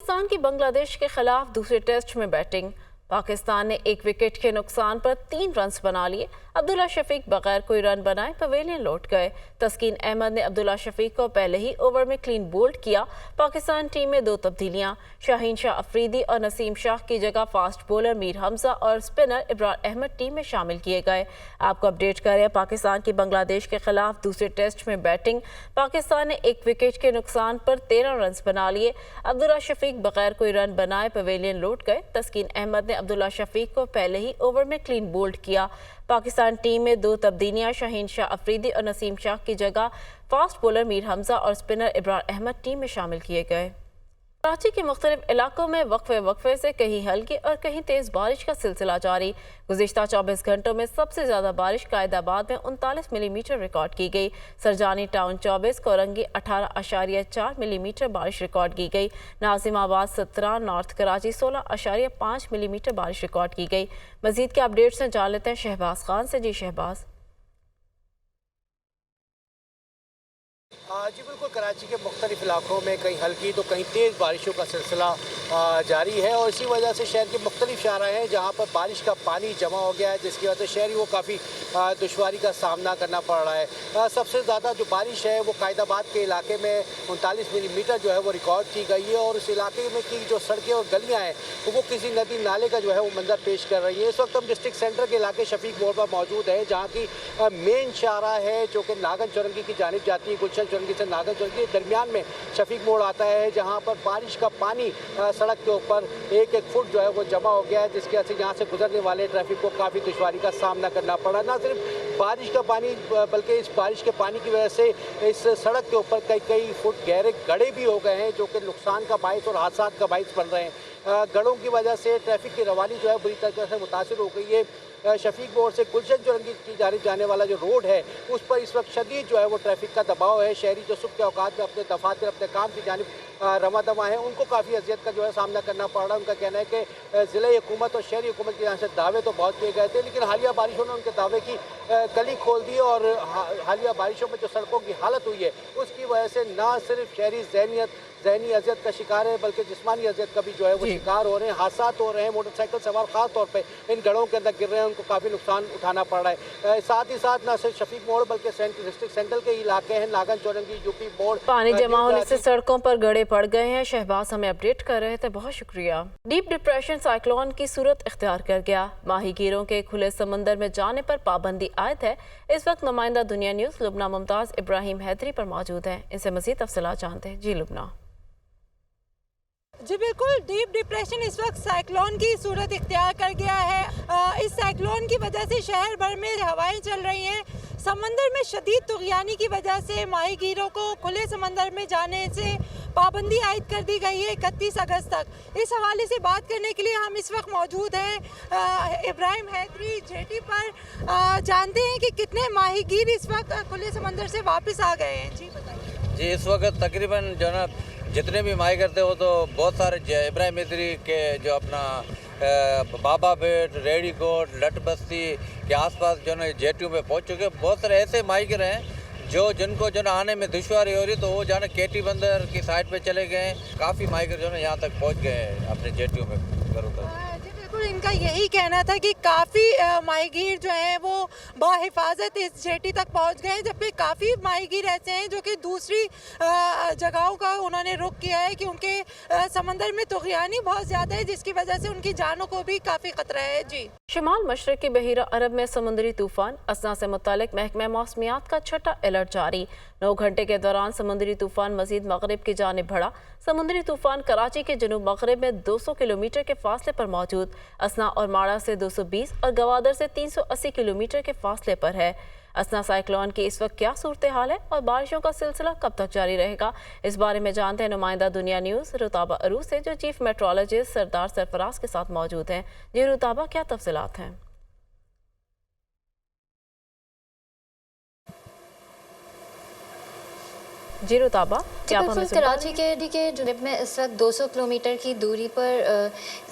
पाकिस्तान की बांग्लादेश के खिलाफ दूसरे टेस्ट में बैटिंग। पाकिस्तान ने एक विकेट के नुकसान पर 3 रन्स बना लिए। अब्दुल्ला शफीक बगैर कोई रन बनाए पवेलियन लौट गए। तस्कीन अहमद ने अब्दुल्ला शफीक को पहले ही ओवर में क्लीन बोल्ड किया। पाकिस्तान टीम में 2 तब्दीलियां, शाहीन शाह अफरीदी और नसीम शाह की जगह फास्ट बॉलर मीर हमजा और स्पिनर इब्रार अहमद टीम में शामिल किए गए। आपको अपडेट करें, पाकिस्तान की बांग्लादेश के खिलाफ दूसरे टेस्ट में बैटिंग। पाकिस्तान ने एक विकेट के नुकसान पर 13 रन्स बना लिए। अब्दुल्ला शफीक बगैर कोई रन बनाए पवेलियन लौट गए। तस्कीन अहमद ने अब्दुल्ला शफीक को पहले ही ओवर में क्लीन बोल्ड किया। पाकिस्तान टीम में 2 तब्दीलियां, शाहीन शाह अफरीदी और नसीम शाह की जगह फास्ट बॉलर मीर हमजा और स्पिनर इब्रार अहमद टीम में शामिल किए गए। कराची के मुख्तलिफ इलाकों में वक्फे से कहीं हल्की और कहीं तेज़ बारिश का सिलसिला जारी। गुज़िश्ता 24 घंटों में सबसे ज़्यादा बारिश कायदाबाद में 39 मिलीमीटर रिकॉर्ड की गई। सरजानी टाउन 24, कोरंगी 18.4 मिलीमीटर बारिश रिकॉर्ड की गई। नाजिमाबाद 17, नॉर्थ कराची 16.5 मिलीमीटर बारिश रिकॉर्ड की गई। मज़ीद के अपडेट्स में जान लेते हैं शहबाज खान से। जी शहबाज। जी बिल्कुल, कराची के मुख्तलिफ इलाकों में कहीं हल्की तो कहीं तेज़ बारिशों का सिलसिला जारी है और इसी वजह से शहर के मुख्तलिफ शाहरा हैं जहाँ पर बारिश का पानी जमा हो गया है, जिसकी वजह से शहरी को काफ़ी दुश्वारी का सामना करना पड़ रहा है। सबसे ज़्यादा जो बारिश है वो कायदाबाद के इलाके में 39 मिलीमीटर जो है वो रिकॉर्ड की गई है और उस इलाके में की जो सड़कें और गलियाँ हैं वो किसी नदी नाले का जो है वो मंजर पेश कर रही है। इस वक्त हम डिस्ट्रिक्ट सेंटर के इलाके शफीक मोड़ पर मौजूद है, जहाँ की मेन शाहरा है जो कि नागन चौरंगी की जानिब जाती है। गुलशन चौरंगी से नागन चौरंगी के दरमियान में शफीक मोड़ आता है, जहाँ पर बारिश का पानी सड़क के ऊपर 1-1 फुट जो है वो जमा हो गया है, जिसकी वजह से यहाँ से गुजरने वाले ट्रैफिक को काफ़ी दुश्वारी का सामना करना पड़ा। ना सिर्फ बारिश का पानी बल्कि इस बारिश के पानी की वजह से इस सड़क के ऊपर कई फुट गहरे गड्ढे भी हो गए हैं, जो कि नुकसान का बाइस और हादसा का बाइस बन रहे हैं। गड्ढों की वजह से ट्रैफिक की रवानी जो है बुरी तरह से मुतासिर हो गई है। शफीक मोड़ से गुलशन चौरंगी की जानिब जाने वाला जो रोड है उस पर इस वक्त शदीद जो है वो ट्रैफिक का दबाव है। शहरी जो सुबह के औकात में अपने दफातर अपने काम की जानिब रवा दवा है, उनको काफ़ी अजियत का जो है सामना करना पड़ रहा है। उनका कहना है कि ज़िले हुकूमत और शहरी हुकूमत की जानिब से दावे तो बहुत किए गए थे, लेकिन हालिया बारिशों ने उनके दावे की कली खोल दी और हालिया बारिशों में जो सड़कों की हालत हुई है उसकी वजह से ना सिर्फ शहरी ज़हनी अजियत का शिकार है बल्कि जिस्मानी अजियत का भी जो है वो शिकार हो रहे हैं। हादसा हो रहे हैं, मोटरसाइकिल सवार खास तौर पे इन गढ़ों के अंदर गिर रहे हैं, उनको काफ़ी नुकसान उठाना पड़ रहा है। साथ ही साथ न सिर्फ शफीक मोड़ बल्कि डिस्ट्रिक्ट सेंट्रल के इलाके हैं, नागन चौरंगी, यूपी मोड़, पानी जमा होने से सड़कों पर गड्ढे पड़ गए हैं। शहबाज हमें अपडेट कर रहे थे, बहुत शुक्रिया। डीप डिप्रेशन साइक्लोन की सूरत इख्तियार कर गया। माहीगीरों के खुले समंदर में जाने पर पाबंदी आयद है। इस वक्त नुमाइंदा दुनिया न्यूज़ लुबना मुमताज़ इब्राहिम हैदरी पर मौजूद है, इनसे मज़ीद तफसीलात जानते हैं। जी लुबना। जी बिल्कुल, डीप डिप्रेशन इस वक्त साइक्लोन की सूरत इख्तियार कर गया है। इस साइक्लोन की वजह से शहर भर में हवाएं चल रही हैं। समंदर में शदीद तुग़यानी की वजह से माहीगीरों को खुले समंदर में जाने से पाबंदी आयद कर दी गई है 31 अगस्त तक। इस हवाले से बात करने के लिए हम इस वक्त मौजूद हैं इब्राहिम हैदरी जेटी पर। जानते हैं कि कितने माहीगीर इस वक्त खुले समंदर से वापस आ गए हैं। जी बताइए। जी इस वक्त तकरीबन जो ना जितने भी माही करते हो तो बहुत सारे इब्राहिम हैदरी के जो अपना बाबा बेट, रेडी कोट, लट बस्ती के आसपास जो ना जेटियों में पहुंच चुके। बहुत सारे ऐसे माहीगिर हैं जिनको जो ना आने में दुश्वारी हो रही, तो वो जो ना केटी बंदर की साइड पे चले गए। काफ़ी माहीगिर जो ना यहाँ तक पहुँच गए हैं अपने जेटियों में घरों तक। इनका यही कहना था कि काफ़ी माहीगीर जो हैं वो बाहिफाजत इस जेटी तक पहुंच गए, जबकि काफ़ी माहीगीर ऐसे हैं जो कि दूसरी जगहों का उन्होंने रुख किया है कि उनके समंदर में तुग़यानी बहुत ज़्यादा है, जिसकी वजह से उनकी जानों को भी काफ़ी ख़तरा है। जी शुमाल मशरक़ी बहीरा अरब में समुद्री तूफ़ान असना से मुतालिक महकमा मौसमियात का छठा अलर्ट जारी। 9 घंटे के दौरान समुद्री तूफ़ान मज़ीद मगरिब की जानिब बढ़ा। समुद्री तूफ़ान कराची के जनूब मगरिब में 200 किलोमीटर के फासले पर मौजूद असना और माड़ा से 220 और गवादर से 380 किलोमीटर के फासले पर है। असना साइक्लोन की इस वक्त क्या सूरत हाल है और बारिशों का सिलसिला कब तक जारी रहेगा, इस बारे में जानते हैं नुमाइंदा दुनिया न्यूज़ रुताबा अरूज से, जो चीफ मेट्रोलॉजिस्ट सरदार सरफराज के साथ मौजूद हैं। जी रुताबा, क्या तफसीलात हैं? जी रुताबा, जी क्या आप हमें बिल्कुल, सुन पा रही कराची के जुनूब में इस वक्त 200 किलोमीटर की दूरी पर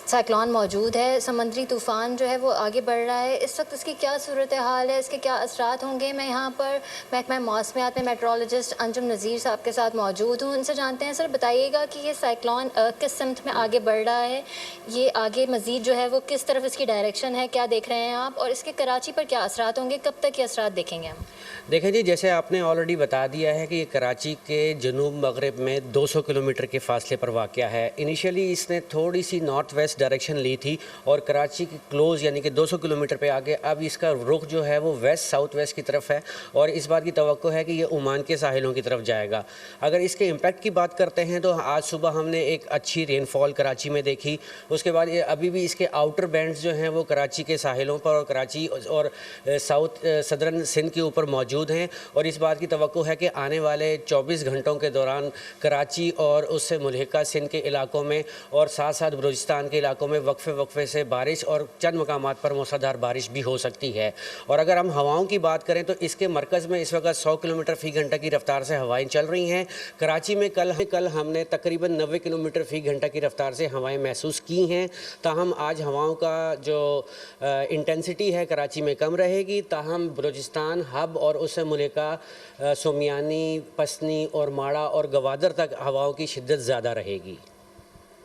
साइक्लोन मौजूद है। समुद्री तूफ़ान जो है वो आगे बढ़ रहा है। इस वक्त इसकी क्या सूरत हाल है, इसके क्या असरात होंगे, मैं यहाँ पर महकमा मौसमियात में मेट्रोलॉजिस्ट अंजुम नज़ीर साहब के साथ मौजूद हूँ। उनसे जानते हैं, सर बताइएगा कि ये साइक्लोन किस सिमत में आगे बढ़ रहा है, ये आगे मज़ीद जो है वो किस तरफ इसकी डायरेक्शन है, क्या देख रहे हैं आप, और इसके कराची पर क्या असरात होंगे, कब तक ये असरात देखेंगे हम? देखें जी, जैसे आपने ऑलरेडी बता दिया है कि ये कराची के जनूब मगरब में 200 किलोमीटर के फासले पर वाक़या है। इनिशियली इसने थोड़ी सी नॉर्थ वेस्ट डायरेक्शन ली थी और कराची के क्लोज़ यानी कि 200 किलोमीटर पे आगे अब इसका रुख जो है वो वेस्ट साउथ वेस्ट की तरफ है और इस बात की तवक्को है कि ये ओमान के साहिलों की तरफ जाएगा। अगर इसके इम्पैक्ट की बात करते हैं तो आज सुबह हमने एक अच्छी रेनफॉल कराची में देखी। उसके बाद ये अभी भी इसके आउटर बैंड्स जो हैं वो कराची के साहिलों पर और कराची और साउथ सदरन सिंध के ऊपर मौजूद हैं और इस बात की तवक्को है कि आने वाले 24 घंटों के दौरान कराची और उससे मुल्हिका सिंध के इलाकों में और साथ साथ बलूचिस्तान के इलाकों में वक्फे से बारिश और चंद मकामात पर मूसलाधार बारिश भी हो सकती है। और अगर हम हवाओं की बात करें तो इसके मरकज़ में इस वक्त 100 किलोमीटर फ़ी घंटा की रफ्तार से हवाएं चल रही हैं। कराची में कल हमने तकरीबन 90 किलोमीटर फ़ी घंटा की रफ्तार से हवाएं महसूस की हैं। ताहम आज हवाओं का जो इंटेंसिटी है कराची में कम रहेगी, ताहम बलूचिस्तान हब और उससे मुल्हिका सोमियानी, पसनी और माड़ा और गवादर तक हवाओं की शिद्दत ज़्यादा रहेगी।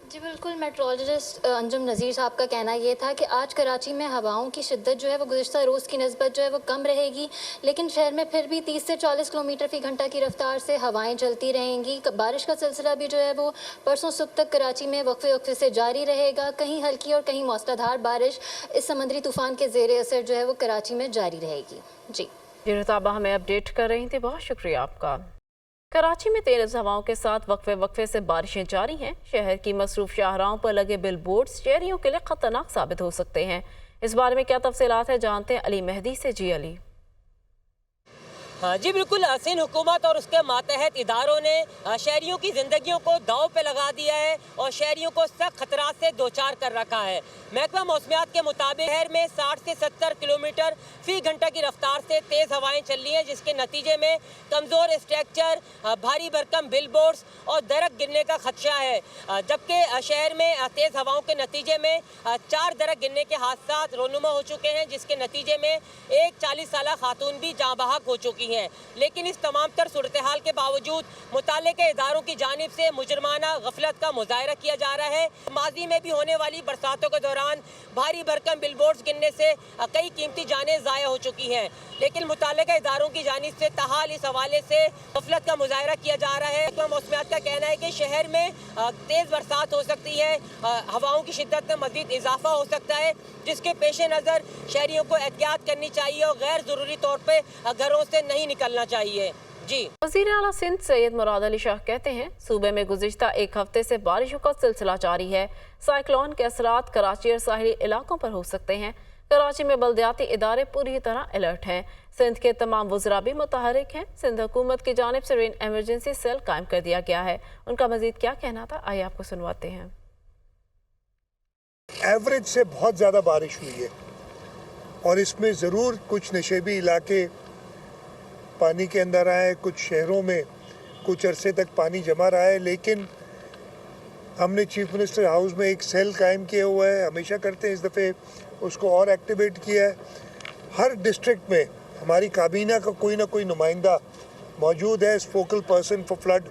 जी बिल्कुल, मेट्रोलॉजिस्ट अंजुम नज़ीर साहब का कहना ये था कि आज कराची में हवाओं की शिद्दत जो है वो गुज़िश्ता रोज़ की निस्बत जो है वो कम रहेगी, लेकिन शहर में फिर भी 30 से 40 किलोमीटर फ़ी घंटा की रफ्तार से हवाएं चलती रहेंगी। बारिश का सिलसिला भी जो है वो परसों सुबह तक कराची में वक्फे से जारी रहेगा। कहीं हल्की और कहीं मूसलाधार बारिश इस समुद्री तूफ़ान के ज़ेर असर जो है वो कराची में जारी रहेगी। जी रुताबा, हमें अपडेट कर रही थी, बहुत शुक्रिया आपका। कराची में तेज हवाओं के साथ वक्फे से बारिशें जारी हैं। शहर की मसरूफ शाहराहों पर लगे बिल बोर्ड्स शहरियों के लिए खतरनाक साबित हो सकते हैं। इस बारे में क्या तफसीलात है, जानते हैं अली मेहदी से। जी अली। हाँ जी बिल्कुल, सिंध हुकूमत और उसके मातहत इदारों ने शहरियों की ज़िंदगियों को दाव पे लगा दिया है और शहरियों को सख्त खतरात से दो चार कर रखा है। महकमा मौसमियात के मुताबिक शहर में 60 से 70 किलोमीटर फ़ी घंटा की रफ्तार से तेज़ हवाएं चल रही हैं, जिसके नतीजे में कमज़ोर स्ट्रक्चर, भारी भरकम बिल बोर्ड्स और दरख्त गिरने का खदशा है। जबकि शहर में तेज़ हवाओं के नतीजे में 4 दरख्त गिरने के हादसा रोनुमा हो चुके हैं, जिसके नतीजे में एक 40 साला खातून भी जाँ बहक हो चुकी हैं। लेकिन इस तमाम तर सूरत हाल के बावजूद मुताल्लिक़ इदारों की जानिब से मुजरमाना गफलत का मुजाहरा किया जा रहा है। माजी में भी होने वाली बरसातों के दौरान भारी भरकम बिलबोर्ड्स गिरने से कई कीमती जानें ज़ाया हो चुकी हैं, लेकिन मुताल्लिक़ इदारों की जानिब से ताहाल इस हवाले से गफलत का मुजाहरा किया जा रहा है। महकमा मौसमियात का कहना है कि शहर में तेज़ बरसात हो सकती है, हवाओं की शिद्दत में मज़ीद इजाफा हो सकता है, जिसके पेश नज़र शहरियों को एहतियात करनी चाहिए और गैर ज़रूरी तौर पर घरों से नहीं निकलना चाहिए। जी वज़ीर आला सिंध सैयद मुराद अली शाह कहते हैं, सूबे में गुज़िश्ता एक हफ्ते से बारिशों का सिलसिला जारी है। साइक्लोन के असरात कराची और साहिली इलाकों पर हो सकते हैं। कराची में बल्दियाती इदारे पूरी तरह अलर्ट हैं। सिंध के तमाम वज़रा भी मुतहरिक हैं। सिंध हुकूमत की जानिब से रेन एमरजेंसी सेल कायम कर दिया गया है। उनका मज़ीद क्या कहना था, आइए आपको सुनवाते हैं। एवरेज से बहुत ज़्यादा बारिश हुई है और इसमें ज़रूर कुछ नशेबी इलाके पानी के अंदर आए, कुछ शहरों में कुछ अरसे तक पानी जमा रहा है, लेकिन हमने चीफ मिनिस्टर हाउस में एक सेल कायम किया हुआ है, हमेशा करते हैं, इस दफ़े उसको और एक्टिवेट किया है। हर डिस्ट्रिक्ट में हमारी काबीना का कोई ना कोई नुमाइंदा मौजूद है, focal person for flood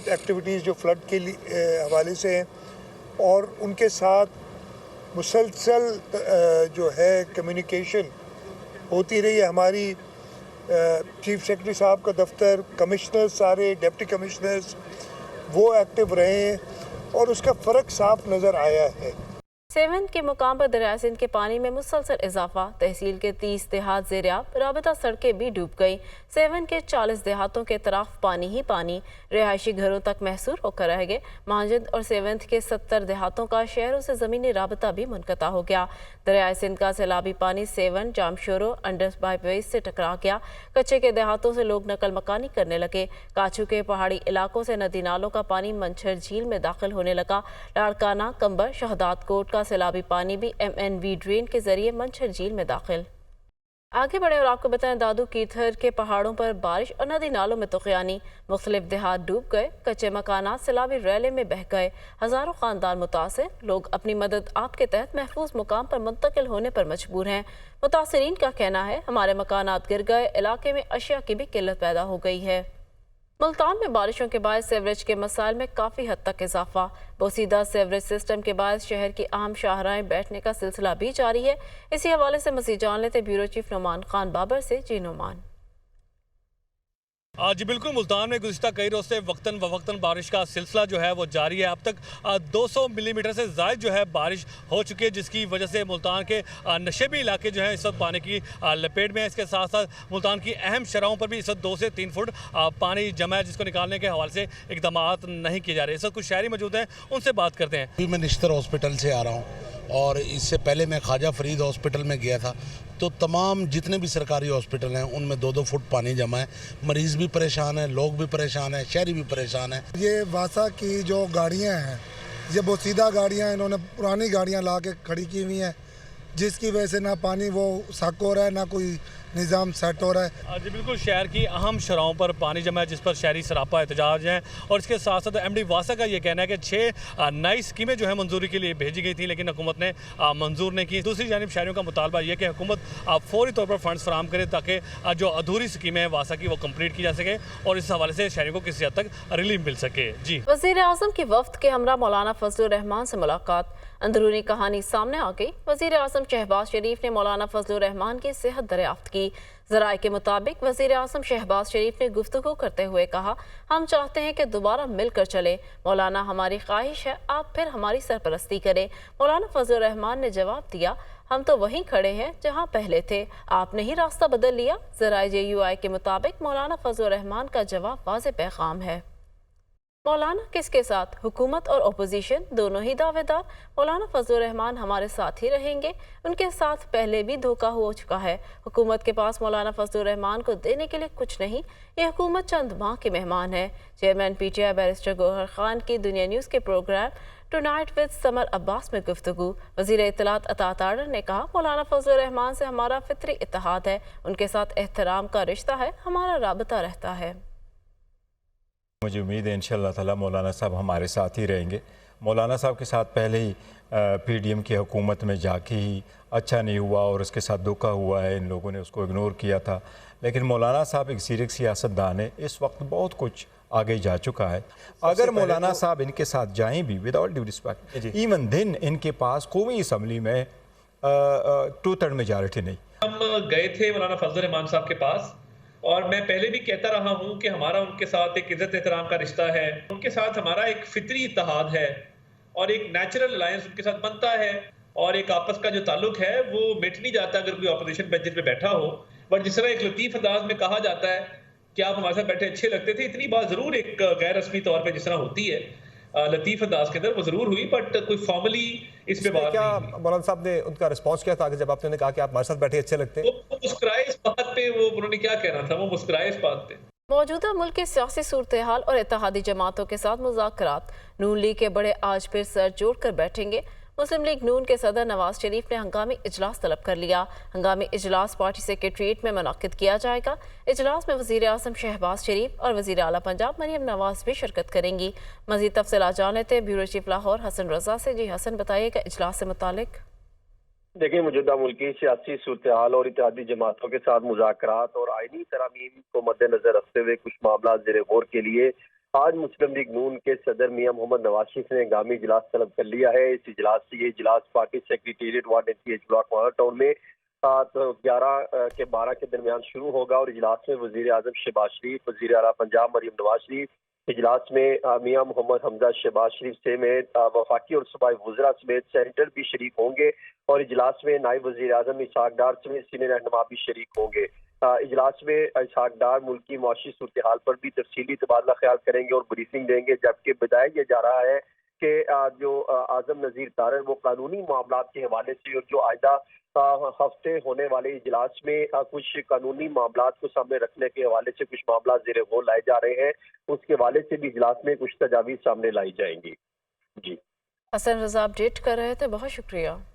activities जो फ्लड के हवाले से हैं, और उनके साथ मुसलसल जो है कम्युनिकेशन होती रही है। हमारी चीफ सेक्रेटरी साहब का दफ्तर, कमिश्नर सारे, डिप्टी कमिश्नर्स वो एक्टिव रहे हैं और उसका फ़र्क साफ नज़र आया है। सेवन के मुकाम पर दरिया सिंध के पानी में मुसलसल इजाफा। तहसील के 30 देहात ज़ेरियाब, राबता सड़कें भी डूब गई। सेवन के 40 देहातों के तरफ पानी ही पानी, रिहायशी घरों तक महसूर होकर रह गए। महाजिंद और सेवंथ के 70 देहातों का शहरों से ज़मीनी राबता भी मुनक़ता हो गया। दरिया सिंध का सैलाबी पानी सेवन, जामशोरो, अंडर बाईवेज से टकरा गया। कच्चे के देहातों से लोग नकल मकानी करने लगे। काछू के पहाड़ी इलाकों से नदी नालों का पानी मंछर झील में दाखिल होने लगा। लाड़काना, कंबर, शहदाद कोट का सैलाबी पानी भी MNV ड्रेन के जरिए मंछर झील में दाखिल। आगे बढ़े और आपको बताएं, दादू कीथर के पहाड़ों पर बारिश और नदी नालों में तुगयानी, मुख्तलिफ देहात डूब गए, कच्चे मकानात सैलाबी रैले में बह गए, हजारों खानदान मुतासिर, लोग अपनी मदद आप के तहत महफूज मुकाम पर मुंतकिल होने पर मजबूर हैं। मुतासिरीन का कहना है हमारे मकानात गिर गए, इलाके में अशिया की भी किल्लत पैदा हो गई है। मुल्तान में बारिशों के बाद सीवरेज के मसाइल में काफ़ी हद तक इजाफा, बोसीदा सीवरेज सिस्टम के बाद शहर की अहम शाहराहें बैठने का सिलसिला भी जारी है। इसी हवाले से मज़ीद जान लेते ब्यूरो चीफ नुमान खान बाबर से। जी नुमान। जी बिल्कुल, मुल्तान में गुज़िश्ता कई रोज़ से वक्तन फ़वक्तन बारिश का सिलसिला जो है वो जारी है। अब तक 200 मिलीमीटर से ज़ायद जो है बारिश हो चुकी है, जिसकी वजह से मुल्तान के नशेबी इलाके जो हैं इस वक्त पानी की लपेट में है। इसके साथ साथ मुल्तान की अहम शराहों पर भी इस वक्त 2 से 3 फुट पानी जमा है, जिसको निकालने के हवाले से इक़दाम नहीं किए जा रहे। इस वक्त कुछ शहरी मौजूद हैं, उनसे बात करते हैं। अभी मैं निश्तर हॉस्पिटल से आ रहा हूँ और इससे पहले मैं ख्वाजा फरीद हॉस्पिटल में गया था, तो तमाम जितने भी सरकारी हॉस्पिटल हैं उनमें 2-2 फुट पानी जमा है। मरीज़ भी परेशान हैं, लोग भी परेशान हैं, शहरी भी परेशान हैं। ये वासा की जो गाड़ियां हैं, ये बोसीदा गाड़ियां इन्होंने पुरानी गाड़ियां ला के खड़ी की हुई हैं, जिसकी वजह से ना पानी वो सक हो रहा है, ना कोई निज़ाम सेट हो रहा है। जी बिल्कुल, शहर की अहम शराहों पर पानी जमा है, जिस पर शहरी सरापा एहतजाज हैं। और इसके साथ साथ एमडी वासा का ये कहना है कि 6 नई स्कीमें जो है मंजूरी के लिए भेजी गई थी, लेकिन हुकूमत ने मंजूर नहीं की। दूसरी जानिब शहरियों का मुतालबा ये कि हुकूमत फौरी तौर पर फंड्स फराहम करे ताकि जो अधूरी स्कीमें हैं वासा की वो कम्प्लीट की जा सके और इस हवाले से शहरियों को किसी हद तक रिलीफ मिल सके। जी। वज़ीर आज़म की वफ्द के हमरा मौलाना फजलुर रहमान से मुलाकात, अंदरूनी कहानी सामने आ गई। वज़ीर आज़म शहबाज शरीफ ने मौलाना फजलुर रहमान की सेहत दरियाफ्त की। ज़राए के मुताबिक वज़ीर आज़म शहबाज शरीफ ने गुफ्तगू करते हुए कहा, हम चाहते हैं कि दोबारा मिलकर चले। मौलाना, हमारी ख्वाहिश है आप फिर हमारी सरपरस्ती करें। मौलाना फजलुर रहमान ने जवाब दिया, हम तो वहीं खड़े हैं जहां पहले थे, आपने ही रास्ता बदल लिया। ज़राए JUI के मुताबिक मौलाना फजलुर रहमान का जवाब वाज़ेह पैगाम है। मौलाना किसके साथ? हुकूमत और अपोजिशन दोनों ही दावेदार। मौलाना फजलुर रहमान हमारे साथ ही रहेंगे, उनके साथ पहले भी धोखा हो चुका है। हुकूमत के पास मौलाना फजलुर रहमान को देने के लिए कुछ नहीं, ये हुकूमत चंद माह के मेहमान है। Chairman PTI barrister Gauhar Khan की दुनिया न्यूज़ के programme tonight with Samar Abbas में गुफ्तगू। वज़ीर इत्तलात अता तारर ने कहा, मौलाना फजलुर रहमान से हमारा फितरी इत्तेहाद है, उनके साथ एहतराम का रिश्ता है, हमारा राबता रहता है। मुझे उम्मीद है इंशाअल्लाह ताला मौलाना साहब हमारे साथ ही रहेंगे। मौलाना साहब के साथ पहले ही PDM की हुकूमत में जाके ही अच्छा नहीं हुआ और उसके साथ धोखा हुआ है, इन लोगों ने उसको इग्नोर किया था। लेकिन मौलाना साहब एक सीरियस सियासतदान है, इस वक्त बहुत कुछ आगे जा चुका है। अगर मौलाना साहब इनके साथ जाएं भी, विदाउट ड्यू रिस्पेक्ट, इवन दिन इनके पास कौमी असम्बली में 2/3 मेजॉरिटी नहीं। हम गए थे मौलाना फजलुर रहमान साहब के पास और मैं पहले भी कहता रहा हूं कि हमारा उनके साथ एक इज्जत एहतराम का रिश्ता है, उनके साथ हमारा एक फितरी इत्तेहाद है और एक नेचुरल अलायंस उनके साथ बनता है और एक आपस का जो ताल्लुक है वो मिट नहीं जाता अगर कोई अपोजिशन बेंचेस पे बैठा हो। बट जिस तरह एक लतीफ़ अंदाज में कहा जाता है कि आप हमारे साथ बैठे अच्छे लगते थे, इतनी बात ज़रूर एक गैर रस्मी तौर पर जिस तरह होती है लतीफ़ अंदाज के अंदर वो ज़रूर हुई, बट कोई फॉर्मली इस पे बात नहीं। मौलाना साहब ने उनका रिस्पांस क्या था कि जब आपने कहा कि आप हमारे साथ बैठे अच्छे लगते हैं? वो मुस्कुराए इस बात पे, वो उन्होंने क्या कहना था, वो मुस्कुराए इस बात पे। मौजूदा मुल्क की सियासी सूरत हाल और इत्तेहादी जमातों के साथ मुज़ाकरात, नून लीग के बड़े आज फिर सर जोड़कर बैठेंगे। मुस्लिम लीग नून के सदर नवाज शरीफ ने हंगामी इजलास तलब कर लिया। हंगामी इजलास पार्टी सेक्रेटरीट में मुनक्किद किया जाएगा। इजलास में वज़ीर आज़म शहबाज शरीफ और वज़ीर आला पंजाब मरियम नवाज भी शिरकत करेंगी। मज़ीद तफसीलात जान लेते हैं ब्यूरो चीफ लाहौर हसन रजा से। जी हसन, बताइएगा इजलास से मुतालिक। देखिए, मौजूदा मुल्की सियासी सूरत हाल और इत्तेहादी जमातों के साथ मुज़ाकरात और आईनी तरामीम को मद्देनजर रखते हुए कुछ मामला ज़ेर गौर के लिए आज मुस्लिम लीग नून के सदर मियां मोहम्मद नवाज शरीफ ने हंगामी इजलास तलब कर लिया है। इस इजलास से ये इजलास party secretariat ward NCH block model town में 11 के 12 के दरमियान शुरू होगा और इजलास में वज़ीर आज़म शहबाज शरीफ, वज़ीर आला पंजाब मरियम नवाज शरीफ, इजलास में मियां मोहम्मद हमजा शहबाज शरीफ से में वफाकी और सूबाई वज़रा समेत सेनेटर भी शरीक होंगे और इजलास में नायब वज़ीर आज़म इसहाक डार समेत सीनियर रहनुमा भी शरीक होंगे। इजलास में इसहाक डार मुल्क की मुआशी सूरत हाल पर भी तफसीली तबादला ख्याल करेंगे और ब्रीफिंग देंगे, जबकि बताया यह जा रहा है कि जो आज़म नज़ीर तारर वो कानूनी मामलात के हवाले से और जो आइंदा हफ्ते होने वाले इजलास में कुछ कानूनी मामलात को सामने रखने के हवाले से कुछ मामला ज़ेर गौर लाए जा रहे हैं, उसके हवाले से भी इजलास में कुछ तजावीज़ सामने लाई जाएंगी। जी, हसन रजा अपडेट कर रहे थे, बहुत शुक्रिया।